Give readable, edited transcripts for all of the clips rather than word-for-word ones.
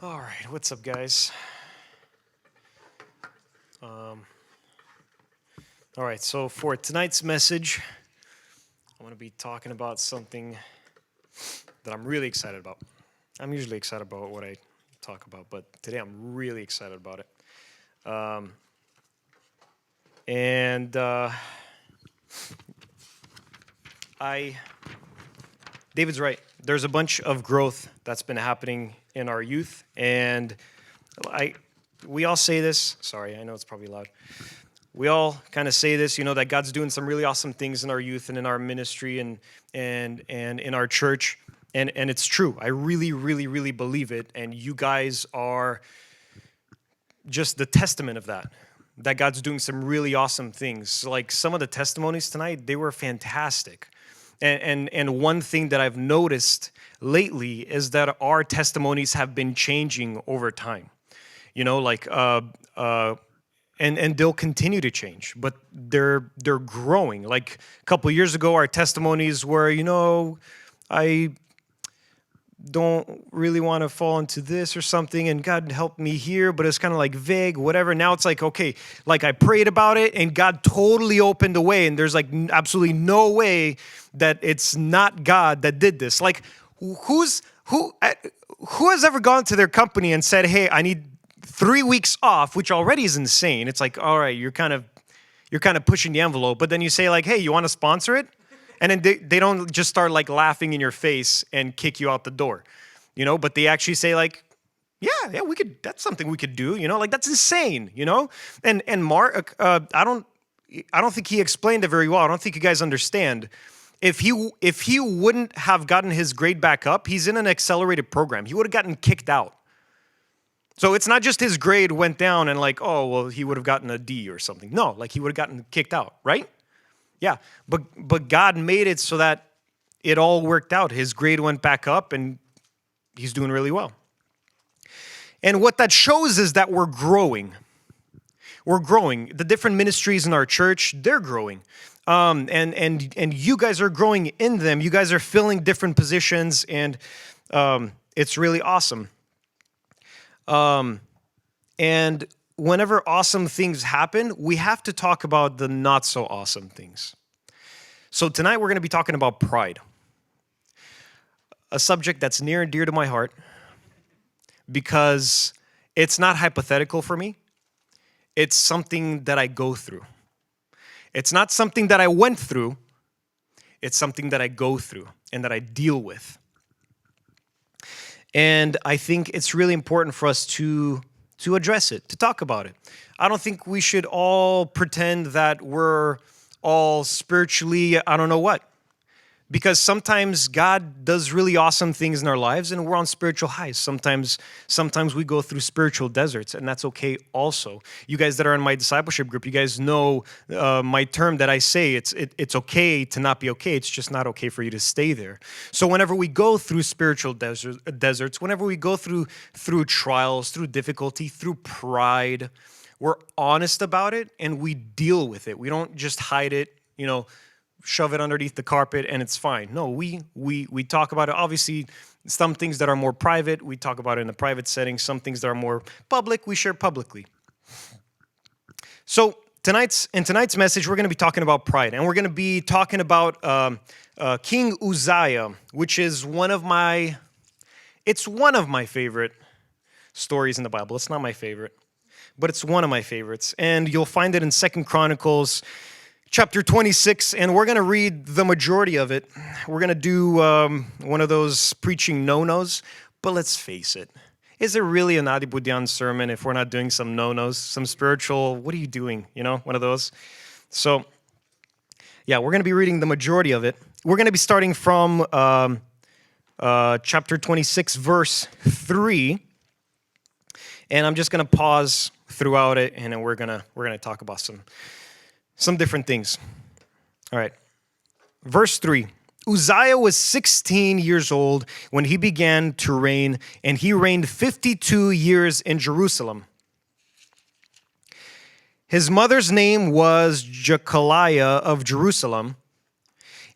All right, what's up, guys? All right, so for tonight's message, I want to be talking about something that I'm really excited about. I'm usually excited about what I talk about, but today I'm really excited about it. And David's right. There's a bunch of growth that's been happening in our youth, and we all say this. Sorry, I know it's probably loud. We all kind of say this, that God's doing some really awesome things in our youth and in our ministry and in our church, and it's true. I really, really, really believe it, and you guys are just the testament of that. That God's doing some really awesome things. Like some of the testimonies tonight, they were fantastic. And one thing that I've noticed lately is that our testimonies have been changing over time. And they'll continue to change, but they're growing. Like a couple of years ago, our testimonies were, I don't really want to fall into this or something, and God helped me here, but it's kind of like vague, whatever. Now it's like, okay, like I prayed about it, and God totally opened the way, and there's like absolutely no way that it's not God that did this. Like, who has ever gone to their company and said, hey, I need 3 weeks off, which already is insane. It's like, all right, you're kind of pushing the envelope, but then you say like, hey, you want to sponsor it? And then they don't just start like laughing in your face and kick you out the door, but they actually say like, yeah, we could, that's something we could do, like that's insane, and Mark, I don't think he explained it very well. I don't think you guys understand. If he wouldn't have gotten his grade back up, he's in an accelerated program. He would have gotten kicked out. So it's not just his grade went down and like, oh, well, he would have gotten a D or something. No, like he would have gotten kicked out, right? Yeah, but God made it so that it all worked out. His grade went back up and he's doing really well. And what that shows is that we're growing. We're growing. The different ministries in our church, they're growing. And you guys are growing in them. You guys are filling different positions, and it's really awesome. And whenever awesome things happen, we have to talk about the not so awesome things. So tonight we're going to be talking about pride, a subject that's near and dear to my heart because it's not hypothetical for me. It's something that I go through. It's not something that I went through. It's something that I go through and that I deal with. And I think it's really important for us to address it, to talk about it. I don't think we should all pretend that we're all spiritually, I don't know what. Because sometimes God does really awesome things in our lives and we're on spiritual highs. Sometimes we go through spiritual deserts, and that's okay also. You guys that are in my discipleship group, you guys know my term that I say, it's okay to not be okay. It's just not okay for you to stay there. So whenever we go through spiritual deserts, whenever we go through trials, through difficulty, through pride, we're honest about it and we deal with it. We don't just hide it, shove it underneath the carpet and it's fine. No, we talk about it. Obviously, some things that are more private, we talk about it in a private setting. Some things that are more public, we share publicly. So in tonight's message, we're going to be talking about pride, and we're going to be talking about King Uzziah, which is one of my favorite stories in the Bible. It's not my favorite, but it's one of my favorites, and you'll find it in 2 Chronicles chapter 26, and we're going to read the majority of it. We're going to do one of those preaching no-nos, but let's face it. Is it really an Budean sermon if we're not doing some no-nos, some spiritual, what are you doing, one of those? So, yeah, we're going to be reading the majority of it. We're going to be starting from chapter 26, verse 3, and I'm just going to pause throughout it, and then we're going to talk about some different things. All right. Verse 3. Uzziah was 16 years old when he began to reign, and he reigned 52 years in Jerusalem. His mother's name was Jechaliah of Jerusalem,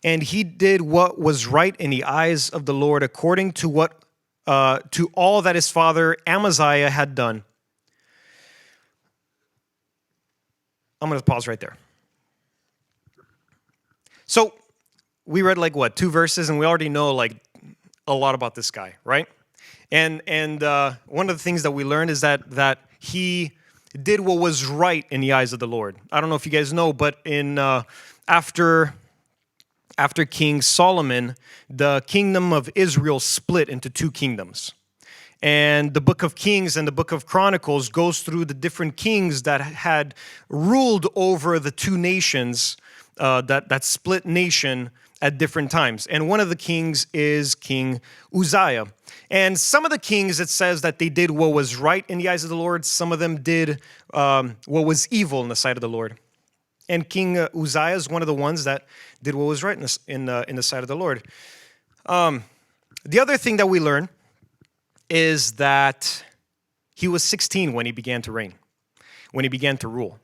and he did what was right in the eyes of the Lord according to what to all that his father Amaziah had done. I'm going to pause right there. So we read like what, 2 verses, and we already know like a lot about this guy, right? And one of the things that we learned is that he did what was right in the eyes of the Lord. I don't know if you guys know, but in after King Solomon, the kingdom of Israel split into 2 kingdoms. And the book of Kings and the book of Chronicles goes through the different kings that had ruled over the 2 nations, that split nation at different times. And one of the kings is King Uzziah. And some of the kings, it says that they did what was right in the eyes of the Lord. Some of them did what was evil in the sight of the Lord. And King Uzziah is one of the ones that did what was right in the sight of the Lord. The other thing that we learn is that he was 16 when he began to reign, when he began to rule.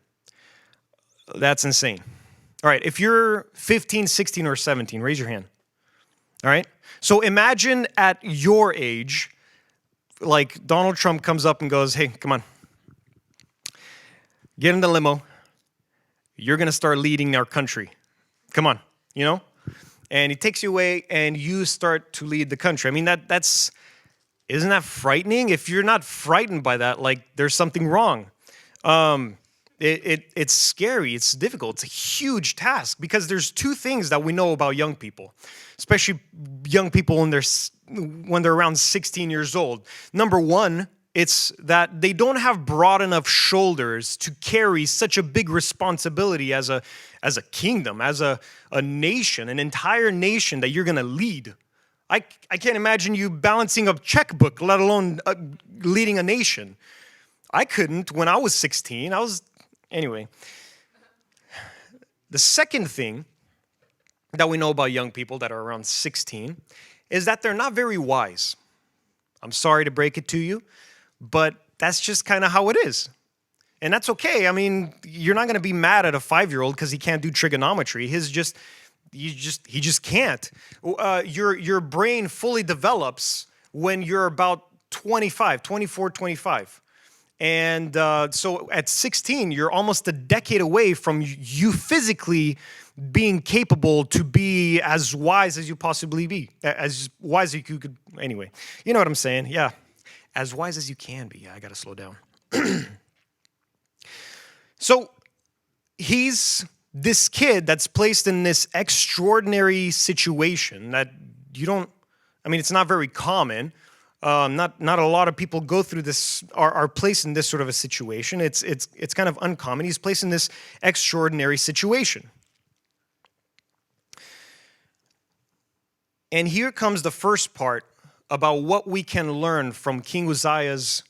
That's insane. All right, if you're 15, 16, or 17, raise your hand. All right? So imagine at your age, like Donald Trump comes up and goes, hey, come on. Get in the limo. You're going to start leading our country. Come on, you know? And he takes you away and you start to lead the country. I mean, isn't that frightening? If you're not frightened by that, like there's something wrong. It's scary. It's difficult. It's a huge task because there's 2 things that we know about young people, especially young people when they're around 16 years old. Number one, it's that they don't have broad enough shoulders to carry such a big responsibility as a kingdom, as a nation, an entire nation that you're going to lead. I can't imagine you balancing a checkbook, let alone leading a nation. I couldn't when I was 16. Anyway. The second thing that we know about young people that are around 16 is that they're not very wise. I'm sorry to break it to you, but that's just kind of how it is. And that's okay. I mean, you're not going to be mad at a 5-year-old because he can't do trigonometry. He just can't. Your brain fully develops when you're about 24, 25. And so at 16, you're almost a decade away from you physically being capable to be as wise as you possibly be. As wise as you could. Anyway, you know what I'm saying? Yeah. As wise as you can be. Yeah, I got to slow down. So he's this kid that's placed in this extraordinary situation that it's not very common. Not a lot of people go through this, are placed in this sort of a situation. It's kind of uncommon. He's placed in this extraordinary situation. And here comes the first part about what we can learn from King Uzziah's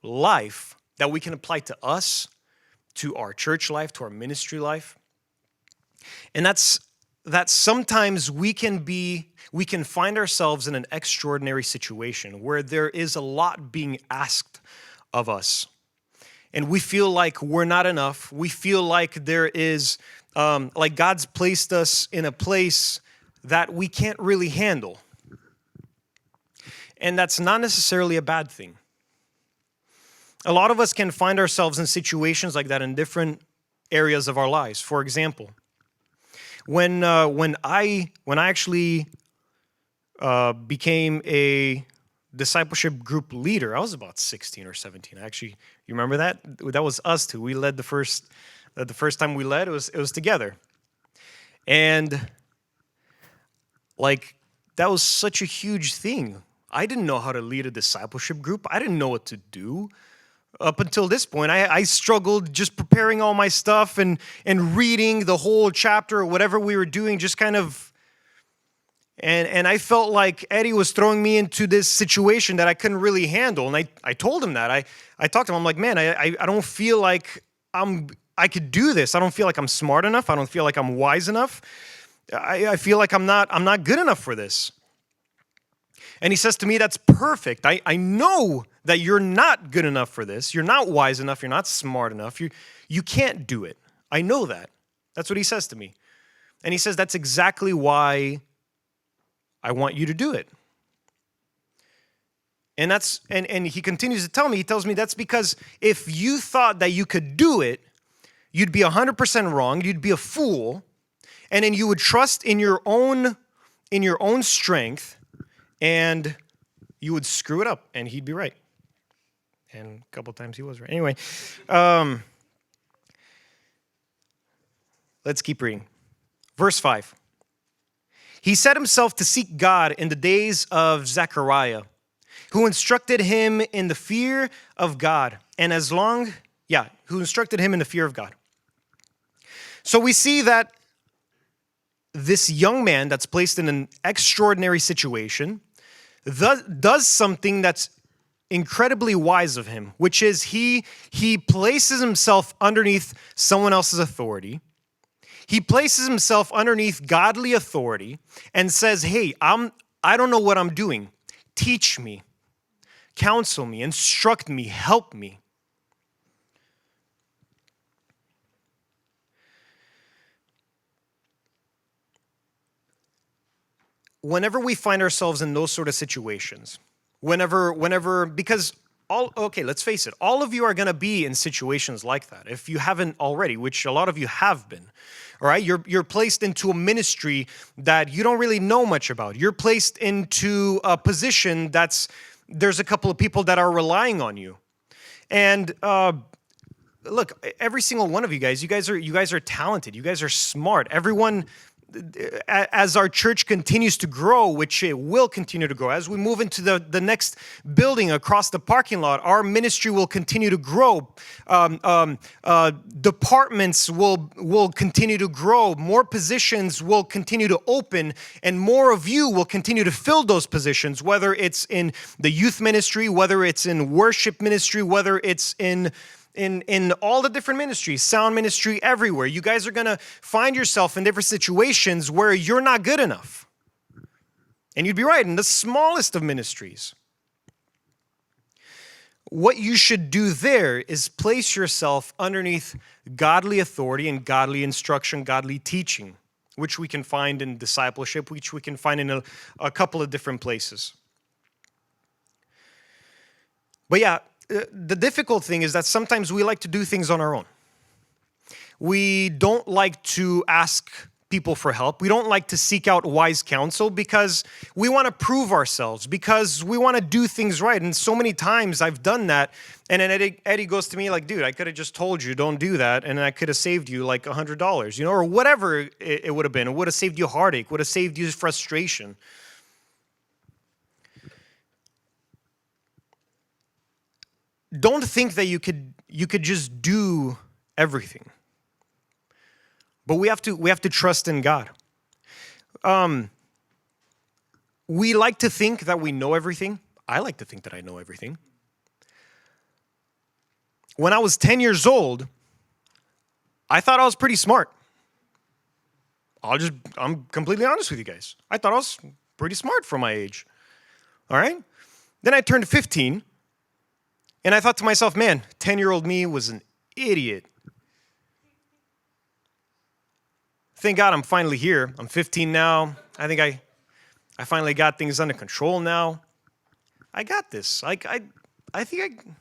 life that we can apply to us, to our church life, to our ministry life. And that's that sometimes we can find ourselves in an extraordinary situation where there is a lot being asked of us. And we feel like we're not enough. We feel like there is, like God's placed us in a place that we can't really handle. And that's not necessarily a bad thing. A lot of us can find ourselves in situations like that in different areas of our lives. For example, when I actually became a discipleship group leader, I was about 16 or 17. Actually, you remember that? That was us two. We led the first time we led. It was together, and like that was such a huge thing. I didn't know how to lead a discipleship group. I didn't know what to do. Up until this point, I struggled just preparing all my stuff and reading the whole chapter or whatever we were doing, just kind of, and I felt like Eddie was throwing me into this situation that I couldn't really handle. And I told him that. I talked to him. I'm like, man, I don't feel like I could do this. I don't feel like I'm smart enough. I don't feel like I'm wise enough. I feel like I'm not good enough for this. And he says to me, that's perfect. I know that you're not good enough for this. You're not wise enough. You're not smart enough. You can't do it. I know that. That's what he says to me. And he says, that's exactly why I want you to do it. And he continues to tell me, he tells me that's because if you thought that you could do it, you'd be 100% wrong, you'd be a fool, and then you would trust in your own strength, and you would screw it up, and he'd be right. And a couple times he was right. Anyway, let's keep reading. Verse 5. He set himself to seek God in the days of Zechariah, who instructed him in the fear of God. Who instructed him in the fear of God. So we see that this young man that's placed in an extraordinary situation does something that's incredibly wise of him, which is he places himself underneath someone else's authority. He places himself underneath godly authority and says, hey, I don't know what I'm doing. Teach me, counsel me, instruct me, help me. Whenever we find ourselves in those sort of situations, because let's face it, all of you are going to be in situations like that. If you haven't already, which a lot of you have been, all right? You're placed into a ministry that you don't really know much about. You're placed into a position there's a couple of people that are relying on you. And look, every single one of you guys are talented. You guys are smart. Everyone, as our church continues to grow, which it will continue to grow, as we move into the next building across the parking lot, our ministry will continue to grow. Departments will continue to grow. More positions will continue to open, and more of you will continue to fill those positions, whether it's in the youth ministry, whether it's in worship ministry, whether it's in all the different ministries, sound ministry, everywhere. You guys are going to find yourself in different situations where you're not good enough. And you'd be right, in the smallest of ministries. What you should do there is place yourself underneath godly authority and godly instruction, godly teaching, which we can find in discipleship, which we can find in a couple of different places. But yeah, the difficult thing is that sometimes we like to do things on our own. We don't like to ask people for help. We don't like to seek out wise counsel because we want to prove ourselves, because we want to do things right. And so many times I've done that. And then Eddie goes to me like, dude, I could have just told you, don't do that. And I could have saved you like $100, or whatever it would have been. It would have saved you heartache, would have saved you frustration. Don't think that you could just do everything. But we have to trust in God. We like to think that we know everything. I like to think that I know everything. When I was 10 years old, I thought I was pretty smart. I'm completely honest with you guys. I thought I was pretty smart for my age. All right? Then I turned 15. And I thought to myself, man, 10-year-old me was an idiot. Thank God I'm finally here. I'm 15 now. I think I finally got things under control now. I got this. I think I'm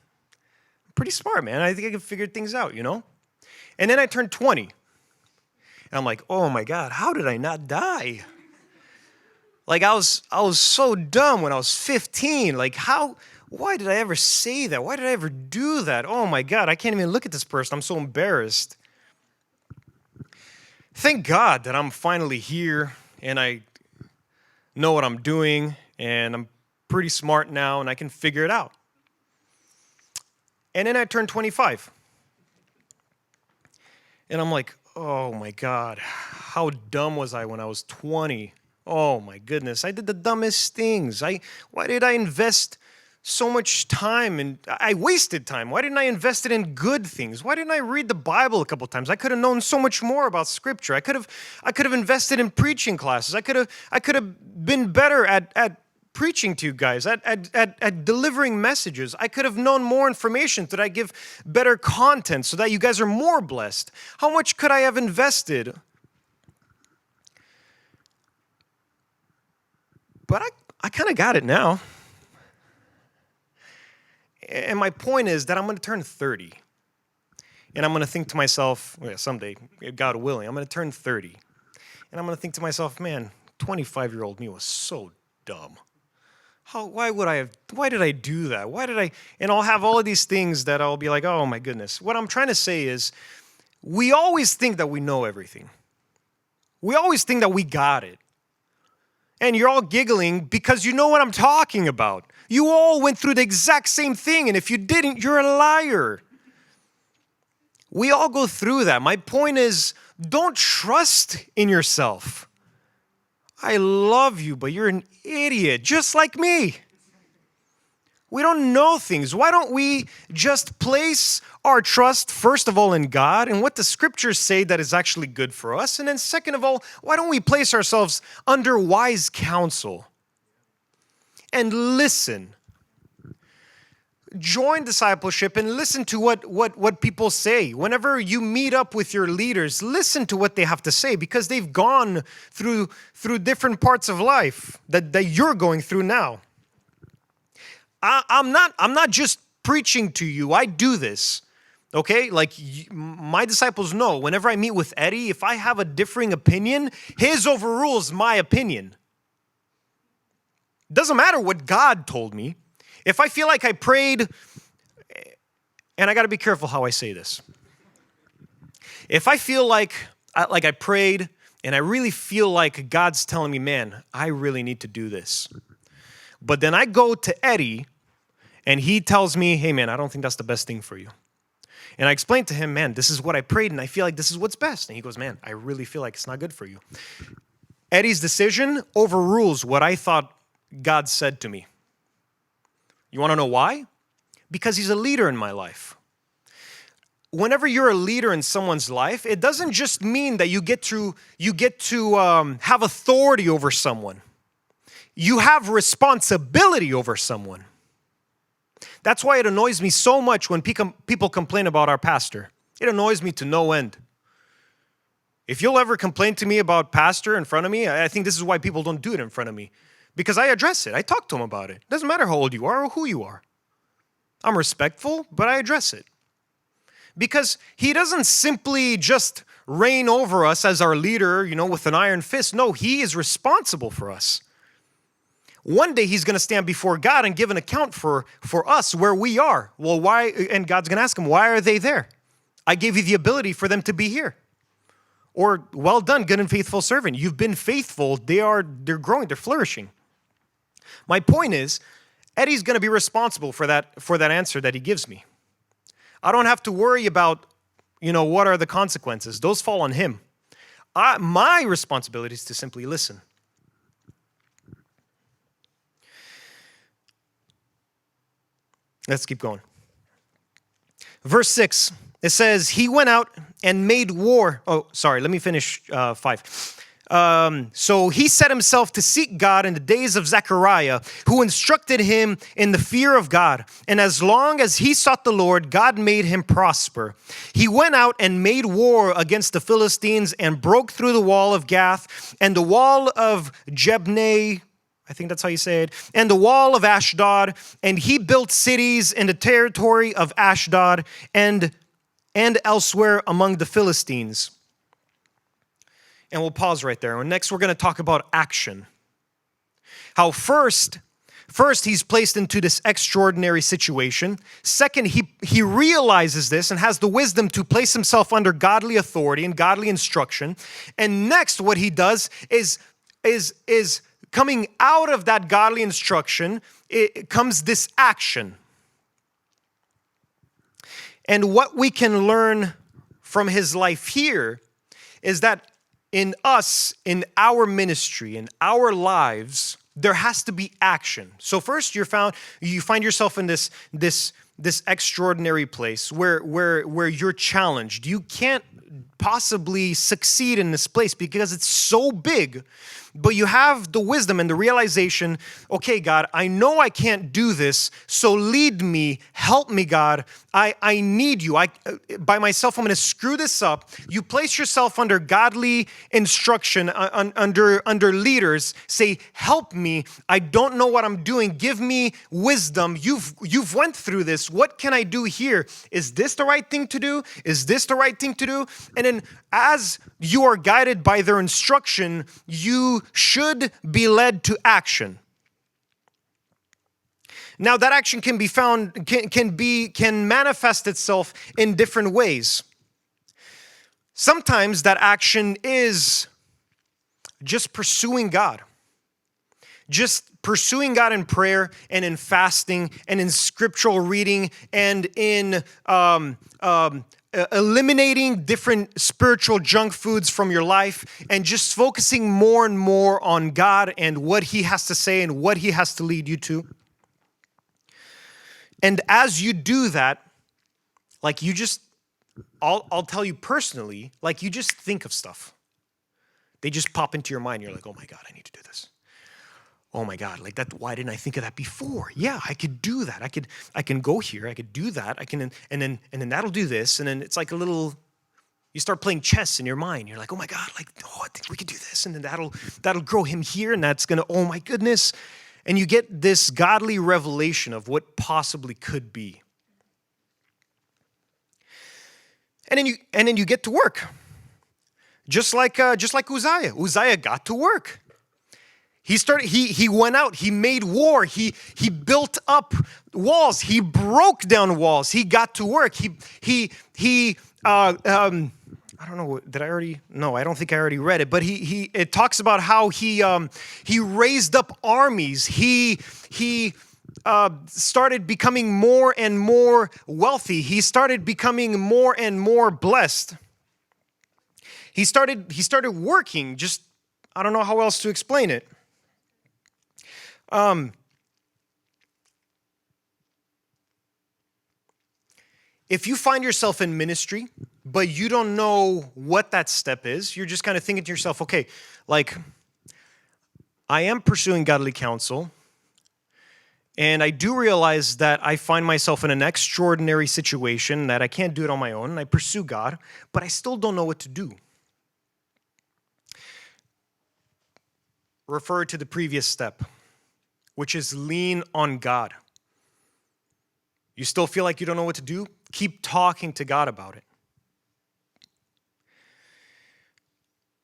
pretty smart, man. I think I can figure things out, And then I turned 20. And I'm like, oh my God, how did I not die? Like I was so dumb when I was 15. Like why did I ever say that? Why did I ever do that? Oh my God, I can't even look at this person. I'm so embarrassed. Thank God that I'm finally here and I know what I'm doing and I'm pretty smart now and I can figure it out. And then I turned 25. And I'm like, oh my God, how dumb was I when I was 20? Oh my goodness, I did the dumbest things. Why did I invest so much time, and I wasted time? Why didn't I invest it in good things? Why didn't I read the Bible a couple times? I could have known so much more about Scripture. I could have invested in preaching classes. I could have been better at preaching to you guys, at delivering messages. I could have known more information. Did I give better content so that you guys are more blessed? How much could I have invested? But I kind of got it now. And my point is that I'm going to turn 30. And I'm going to think to myself, someday, God willing, I'm going to turn 30. And I'm going to think to myself, man, 25-year-old me was so dumb. Why did I do that? And I'll have all of these things that I'll be like, oh my goodness. What I'm trying to say is, we always think that we know everything. We always think that we got it. And you're all giggling because you know what I'm talking about. You all went through the exact same thing, and if you didn't, you're a liar. We all go through that. My point is, don't trust in yourself. I love you, but you're an idiot, just like me. We don't know things. Why don't we just place our trust, first of all, in God and what the scriptures say that is actually good for us? And then second of all, why don't we place ourselves under wise counsel and listen? Join discipleship and listen to what people say. Whenever you meet up with your leaders, listen to what they have to say because they've gone through different parts of life that you're going through now. I'm not just preaching to you. I do this, okay? Like my disciples know, whenever I meet with Eddie, if I have a differing opinion, his overrules my opinion. Doesn't matter what God told me. If I feel like I prayed, and I got to be careful how I say this. If I feel like I prayed, and I really feel like God's telling me, man, I really need to do this. But then I go to Eddie, and he tells me, hey, man, I don't think that's the best thing for you. And I explain to him, man, this is what I prayed, and I feel like this is what's best. And he goes, man, I really feel like it's not good for you. Eddie's decision overrules what I thought God said to me. You want to know why? Because he's a leader in my life. Whenever you're a leader in someone's life, it doesn't just mean that you get to have authority over someone. You have responsibility over someone. That's why it annoys me so much when people complain about our pastor. It annoys me to no end. If you'll ever complain to me about pastor in front of me, I think this is why people don't do it in front of me. Because I address it. I talk to him about it. Doesn't matter how old you are or who you are. I'm respectful, but I address it. Because he doesn't simply just reign over us as our leader, with an iron fist. No, he is responsible for us. One day he's going to stand before God and give an account for us where we are. Well, why? And God's going to ask him, why are they there? I gave you the ability for them to be here. Or, well done, good and faithful servant. You've been faithful. They're growing. They're flourishing. My point is, Eddie's going to be responsible for that answer that he gives me. I don't have to worry about, what are the consequences. Those fall on him. My responsibility is to simply listen. Let's keep going. Verse 6, it says, he went out and made war. Oh, sorry, let me finish 5. So he set himself to seek God in the days of Zechariah, who instructed him in the fear of God. And as long as he sought the Lord, God made him prosper. He went out and made war against the Philistines and broke through the wall of Gath and the wall of Jebneh, I think that's how you say it, and the wall of Ashdod. And he built cities in the territory of Ashdod and elsewhere among the Philistines. And we'll pause right there. And next, we're going to talk about action. How first he's placed into this extraordinary situation. Second, he realizes this and has the wisdom to place himself under godly authority and godly instruction. And next, what he does is coming out of that godly instruction, it comes this action. And what we can learn from his life here is that in us, in our ministry, in our lives, there has to be action. So first, you find yourself in this this extraordinary place where you're challenged. You can't possibly succeed in this place because it's so big, but you have the wisdom and the realization, okay, God, I know I can't do this, so lead me, help me, God. I need you. By myself, I'm going to screw this up. You place yourself under godly instruction, under leaders. Say, help me. I don't know what I'm doing. Give me wisdom. You've went through this. What can I do here? Is this the right thing to do? Is this the right thing to do? And then as you are guided by their instruction, you should be led to action. Now, that action can be found, can manifest itself in different ways. Sometimes that action is just pursuing God. Just pursuing God in prayer and in fasting and in scriptural reading and in eliminating different spiritual junk foods from your life and just focusing more and more on God and what He has to say and what He has to lead you to. And as you do that, like you just, I'll tell you personally, like you just think of stuff. They just pop into your mind. You're like, oh my God, I need to do this. Oh my God, like that, why didn't I think of that before? Yeah, I could do that. I can go here, I could do that. And then that'll do this. And then it's like a little, you start playing chess in your mind. You're like, oh my God, like, oh, I think we could do this. And then that'll grow him here. And that's going to, oh my goodness. And you get this godly revelation of what possibly could be. And then you get to work. Just like Uzziah. Uzziah got to work. He went out, he made war, he built up walls, he broke down walls, he got to work. I don't know, did I already? No, I don't think I already read it, but it talks about how he raised up armies. He started becoming more and more wealthy. He started becoming more and more blessed. He started working, just, I don't know how else to explain it. If you find yourself in ministry, but you don't know what that step is, you're just kind of thinking to yourself, okay, like, I am pursuing godly counsel, and I do realize that I find myself in an extraordinary situation, that I can't do it on my own, and I pursue God, but I still don't know what to do. Refer to the previous step, which is lean on God. You still feel like you don't know what to do? Keep talking to God about it.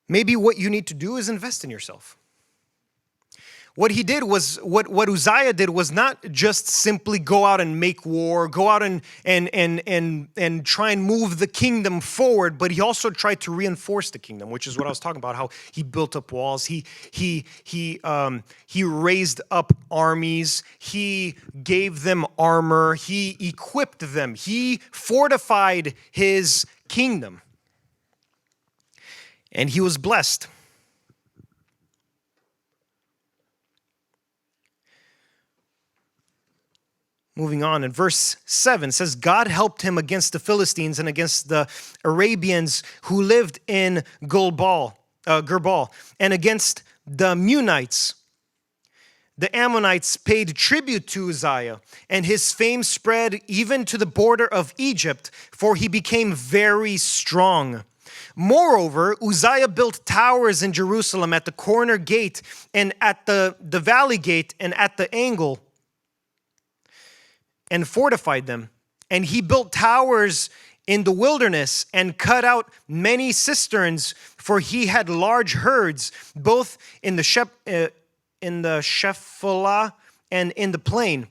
Maybe what you need to do is invest in yourself. What he did was, what Uzziah did was not just simply go out and make war, go out and try and move the kingdom forward, but he also tried to reinforce the kingdom, which is what I was talking about, how he built up walls, he raised up armies, he gave them armor, he equipped them, he fortified his kingdom. And he was blessed. Moving on, in verse 7 says, God helped him against the Philistines and against the Arabians who lived in Gilgal, and against the Munites. The Ammonites paid tribute to Uzziah, and his fame spread even to the border of Egypt, for he became very strong. Moreover, Uzziah built towers in Jerusalem at the corner gate and at the valley gate and at the angle, and fortified them. And he built towers in the wilderness and cut out many cisterns, for he had large herds, both in the Shephelah and in the plain.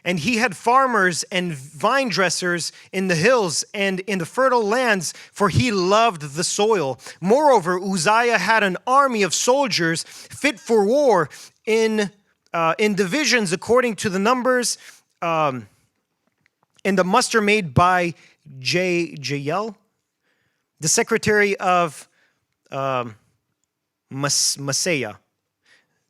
And he had farmers and vine dressers in the hills and in the fertile lands, for he loved the soil. Moreover, Uzziah had an army of soldiers fit for war in divisions according to the numbers, in the muster made by Jael, the secretary of Maaseiah,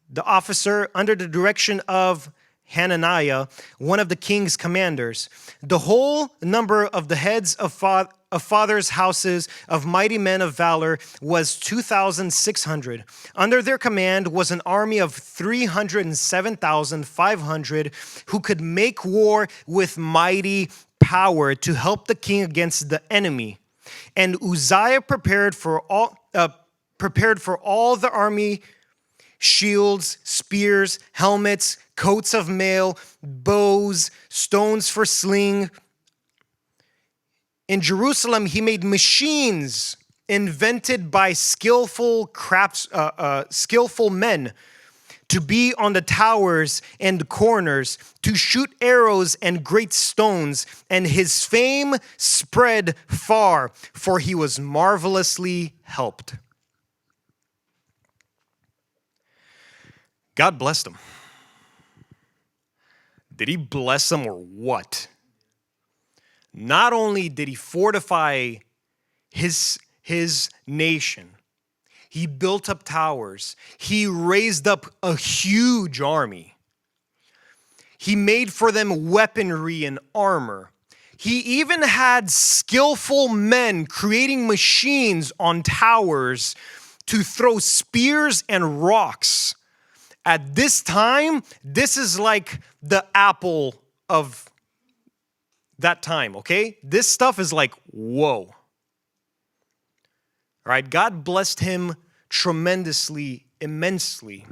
the officer under the direction of Hananiah, one of the king's commanders. The whole number of the heads of fathers' houses of mighty men of valor was 2,600. Under their command was an army of 307,500 who could make war with mighty power to help the king against the enemy. And Uzziah prepared for all the army shields, spears, helmets, coats of mail, bows, stones for sling. In Jerusalem, he made machines invented by skillful men to be on the towers and corners, to shoot arrows and great stones, and his fame spread far, for he was marvelously helped. God blessed him. Did he bless them or what? Not only did he fortify his nation, he built up towers. He raised up a huge army. He made for them weaponry and armor. He even had skillful men creating machines on towers to throw spears and rocks. At this time, this is like the Apple of that time, okay? This stuff is like, whoa. All right, God blessed him tremendously, immensely.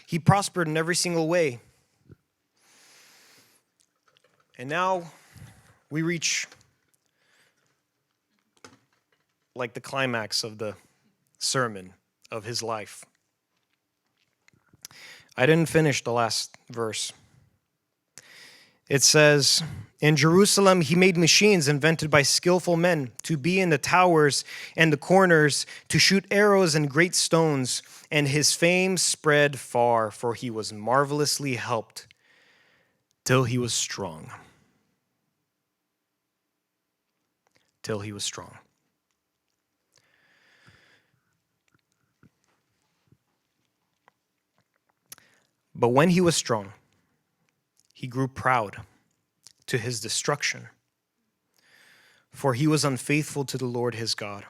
He prospered in every single way. And now we reach like the climax of the sermon of his life. I didn't finish the last verse. It says, in Jerusalem, he made machines invented by skillful men to be in the towers and the corners, to shoot arrows and great stones, and his fame spread far, for he was marvelously helped till he was strong. Till he was strong. But when he was strong, he grew proud to his destruction, for he was unfaithful to the Lord his God,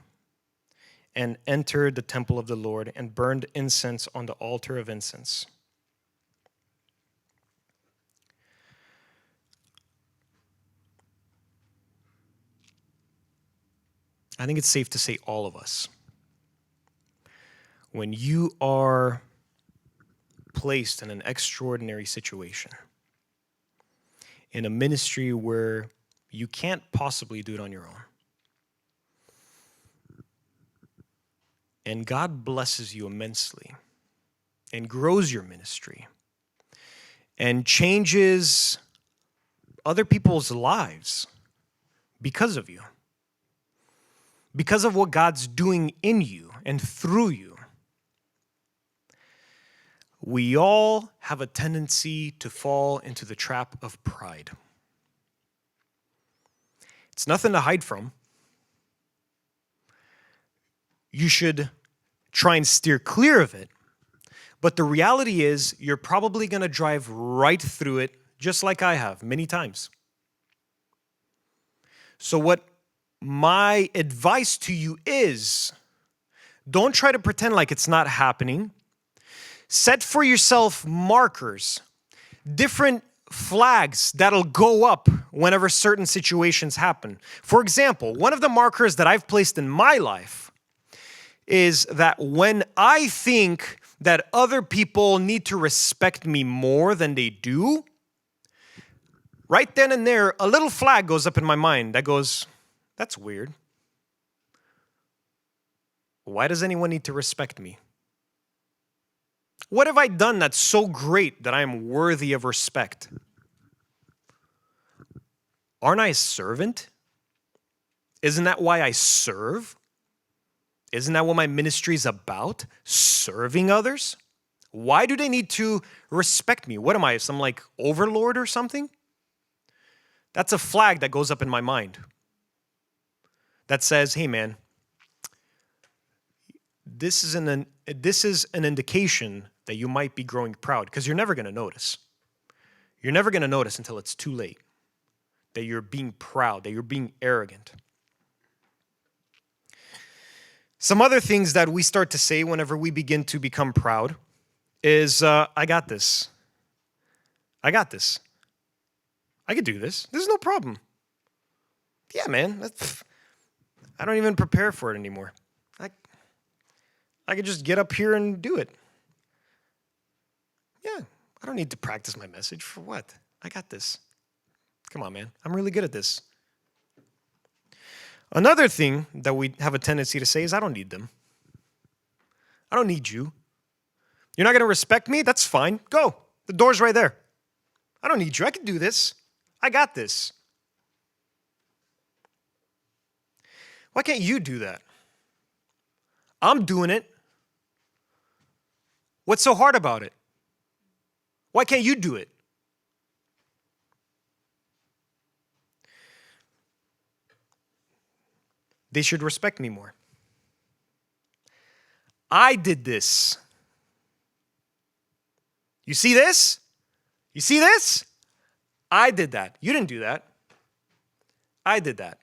and entered the temple of the Lord and burned incense on the altar of incense. I think it's safe to say all of us, when you are placed in an extraordinary situation, in a ministry where you can't possibly do it on your own, and God blesses you immensely and grows your ministry and changes other people's lives because of you, because of what God's doing in you and through you. We all have a tendency to fall into the trap of pride. It's nothing to hide from. You should try and steer clear of it. But the reality is, you're probably going to drive right through it, just like I have many times. So what my advice to you is, don't try to pretend like it's not happening. Set for yourself markers, different flags that'll go up whenever certain situations happen. For example, one of the markers that I've placed in my life is that when I think that other people need to respect me more than they do, right then and there, a little flag goes up in my mind that goes, that's weird. Why does anyone need to respect me? What have I done that's so great that I am worthy of respect? Aren't I a servant? Isn't that why I serve? Isn't that what my ministry is about? Serving others? Why do they need to respect me? What am I, some like overlord or something? That's a flag that goes up in my mind that says, hey man, this is an indication that you might be growing proud, because you're never going to notice. You're never going to notice until it's too late that you're being proud, that you're being arrogant. Some other things that we start to say whenever we begin to become proud is, I got this. I got this. I could do this. There's no problem. Yeah, man. I don't even prepare for it anymore. I could just get up here and do it. Yeah, I don't need to practice my message. For what? I got this. Come on, man. I'm really good at this. Another thing that we have a tendency to say is, I don't need them. I don't need you. You're not going to respect me? That's fine. Go. The door's right there. I don't need you. I can do this. I got this. Why can't you do that? I'm doing it. What's so hard about it? Why can't you do it? They should respect me more. I did this. You see this? You see this? I did that. You didn't do that. I did that.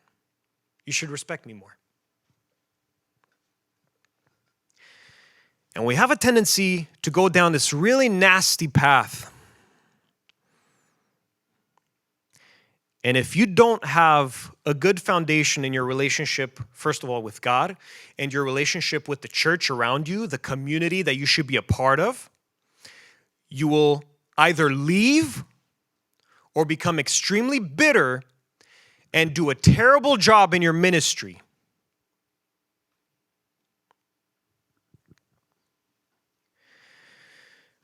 You should respect me more. And we have a tendency to go down this really nasty path. And if you don't have a good foundation in your relationship, first of all, with God, and your relationship with the church around you, the community that you should be a part of, you will either leave or become extremely bitter and do a terrible job in your ministry.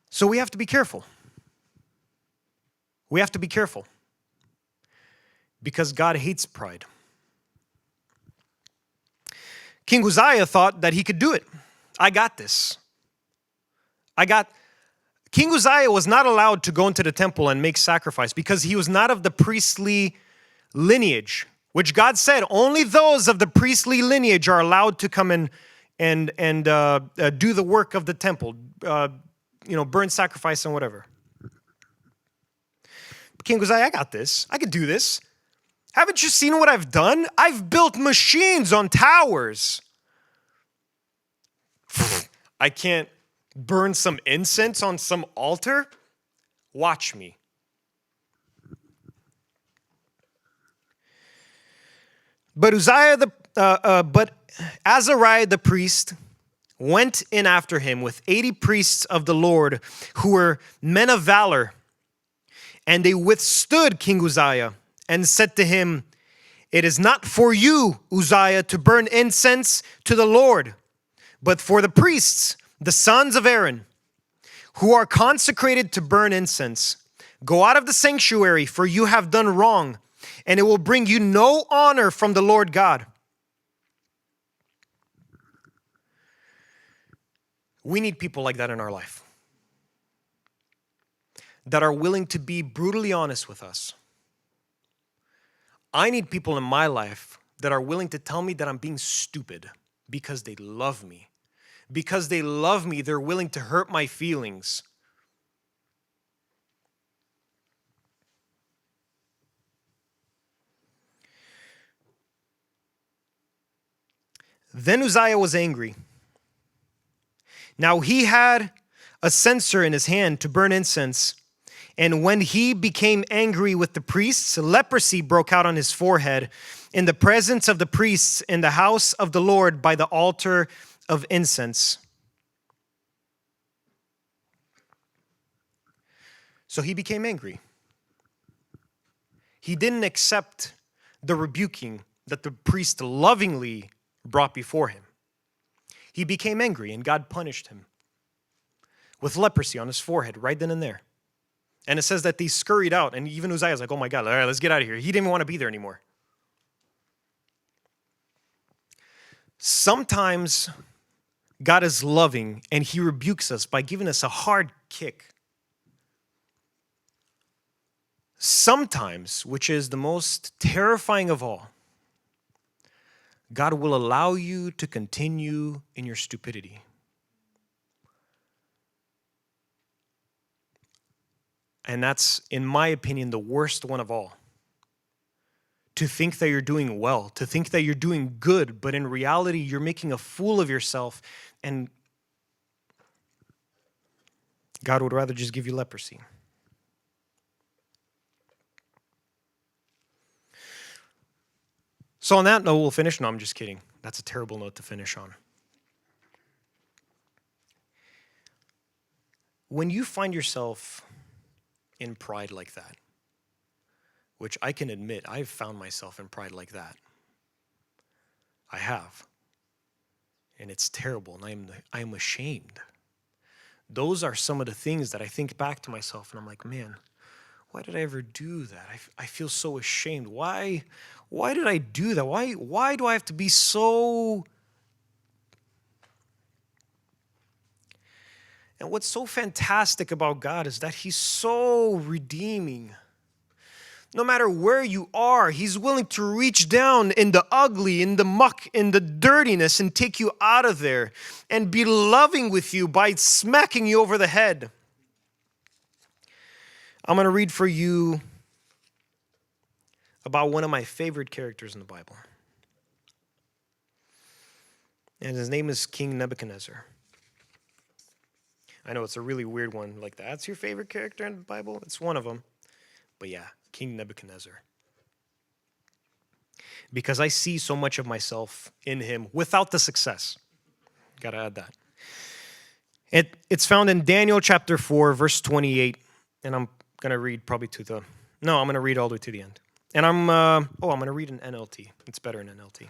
So we have to be careful. We have to be careful. Because God hates pride. King Uzziah thought that he could do it. I got this. King Uzziah was not allowed to go into the temple and make sacrifice because he was not of the priestly lineage, which God said only those of the priestly lineage are allowed to come in and do the work of the temple, burn sacrifice and whatever. King Uzziah, I got this. I could do this. Haven't you seen what I've done? I've built machines on towers. I can't burn some incense on some altar? Watch me. But Azariah the priest went in after him with 80 priests of the Lord who were men of valor, and they withstood King Uzziah and said to him, "It is not for you, Uzziah, to burn incense to the Lord, but for the priests, the sons of Aaron, who are consecrated to burn incense. Go out of the sanctuary, for you have done wrong, and it will bring you no honor from the Lord God." We need people like that in our life, that are willing to be brutally honest with us. I need people in my life that are willing to tell me that I'm being stupid because they love me. Because they love me, they're willing to hurt my feelings. Then Uzziah was angry. Now he had a censer in his hand to burn incense. And when he became angry with the priests, leprosy broke out on his forehead in the presence of the priests in the house of the Lord by the altar of incense. So he became angry. He didn't accept the rebuking that the priest lovingly brought before him. He became angry, and God punished him with leprosy on his forehead right then and there. And it says that they scurried out, and even Uzziah's like, "Oh my God, all right, let's get out of here." He didn't even want to be there anymore. Sometimes God is loving, and he rebukes us by giving us a hard kick. Sometimes, which is the most terrifying of all, God will allow you to continue in your stupidity. And that's, in my opinion, the worst one of all. To think that you're doing well, to think that you're doing good, but in reality, you're making a fool of yourself, and God would rather just give you leprosy. So on that note, we'll finish. No, I'm just kidding. That's a terrible note to finish on. When you find yourself in pride like that, which I can admit, I've found myself in pride like that. I have. And it's terrible, and I am ashamed. Those are some of the things that I think back to myself, and I'm like, man, why did I ever do that? I feel so ashamed. Why did I do that? Why do I have to be so... And what's so fantastic about God is that he's so redeeming. No matter where you are, he's willing to reach down in the ugly, in the muck, in the dirtiness, and take you out of there and be loving with you by smacking you over the head. I'm going to read for you about one of my favorite characters in the Bible. And his name is King Nebuchadnezzar. I know it's a really weird one. Like, that's your favorite character in the Bible? It's one of them. But yeah, King Nebuchadnezzar. Because I see so much of myself in him without the success. Got to add that. It's found in Daniel chapter 4, verse 28. And I'm going to read probably I'm going to read all the way to the end. And I'm going to read an NLT. It's better in NLT.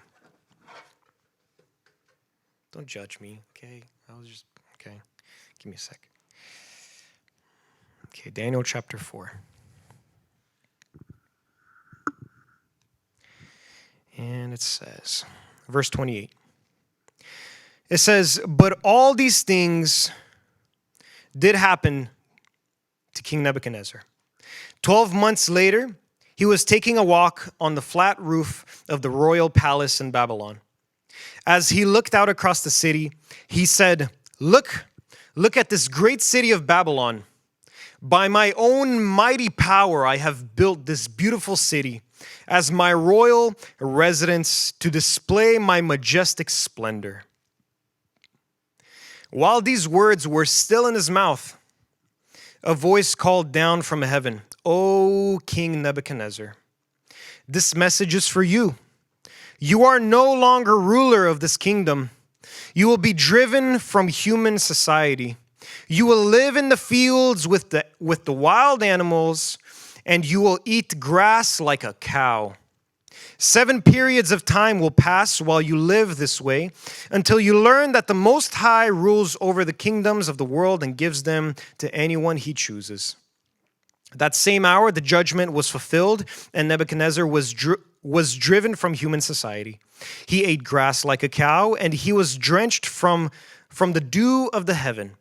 Don't judge me, okay? Okay. Give me a sec. Okay, Daniel chapter 4. And it says, verse 28. It says, but all these things did happen to King Nebuchadnezzar. 12 months later, he was taking a walk on the flat roof of the royal palace in Babylon. As he looked out across the city, he said, Look at this great city of Babylon. By my own mighty power, I have built this beautiful city as my royal residence to display my majestic splendor. While these words were still in his mouth, a voice called down from heaven, O King Nebuchadnezzar, this message is for you. You are no longer ruler of this kingdom. You will be driven from human society. You will live in the fields with the wild animals, and you will eat grass like a cow. 7 periods of time will pass while you live this way, until you learn that the Most High rules over the kingdoms of the world and gives them to anyone he chooses. That same hour, the judgment was fulfilled, and Nebuchadnezzar was driven from human society. He ate grass like a cow, and he was drenched from the dew of the heaven.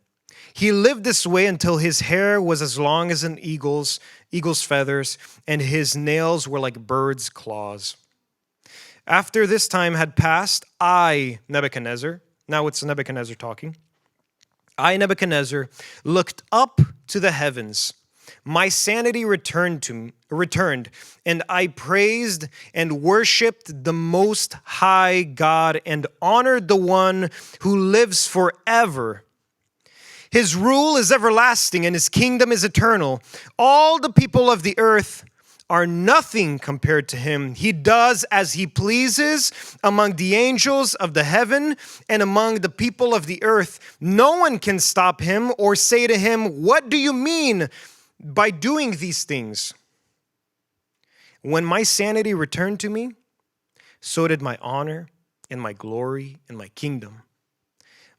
He lived this way until his hair was as long as an eagle's feathers, and his nails were like birds' claws. After this time had passed, I, Nebuchadnezzar, now it's Nebuchadnezzar talking, I, Nebuchadnezzar, looked up to the heavens. My sanity returned, and I praised and worshipped the Most High God and honored the one who lives forever. His rule is everlasting and his kingdom is eternal. All the people of the earth are nothing compared to him. He does as he pleases among the angels of the heaven and among the people of the earth. No one can stop him or say to him, what do you mean by doing these things? When my sanity returned to me, so did my honor and my glory and my kingdom.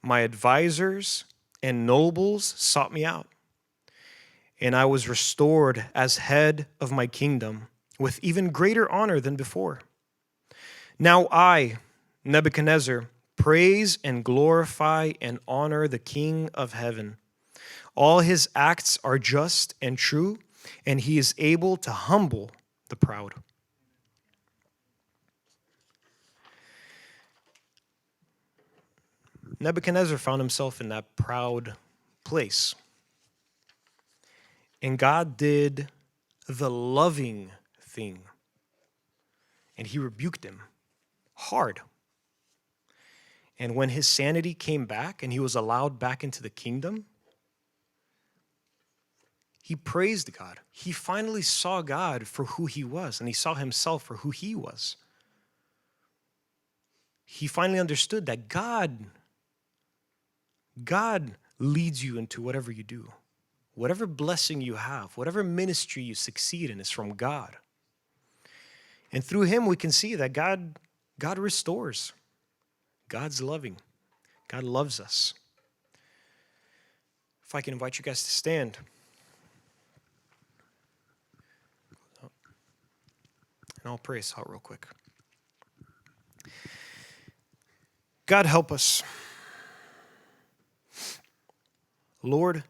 My advisors and nobles sought me out, and I was restored as head of my kingdom with even greater honor than before. Now I, Nebuchadnezzar, praise and glorify and honor the King of heaven. All his acts are just and true, and he is able to humble the proud. Nebuchadnezzar found himself in that proud place. And God did the loving thing. And he rebuked him hard. And when his sanity came back and he was allowed back into the kingdom, he praised God. He finally saw God for who he was, and he saw himself for who he was. He finally understood that God leads you into whatever you do. Whatever blessing you have, whatever ministry you succeed in is from God. And through him, we can see that God restores. God's loving. God loves us. If I can invite you guys to stand. And I'll pray us out real quick. God, help us. Lord,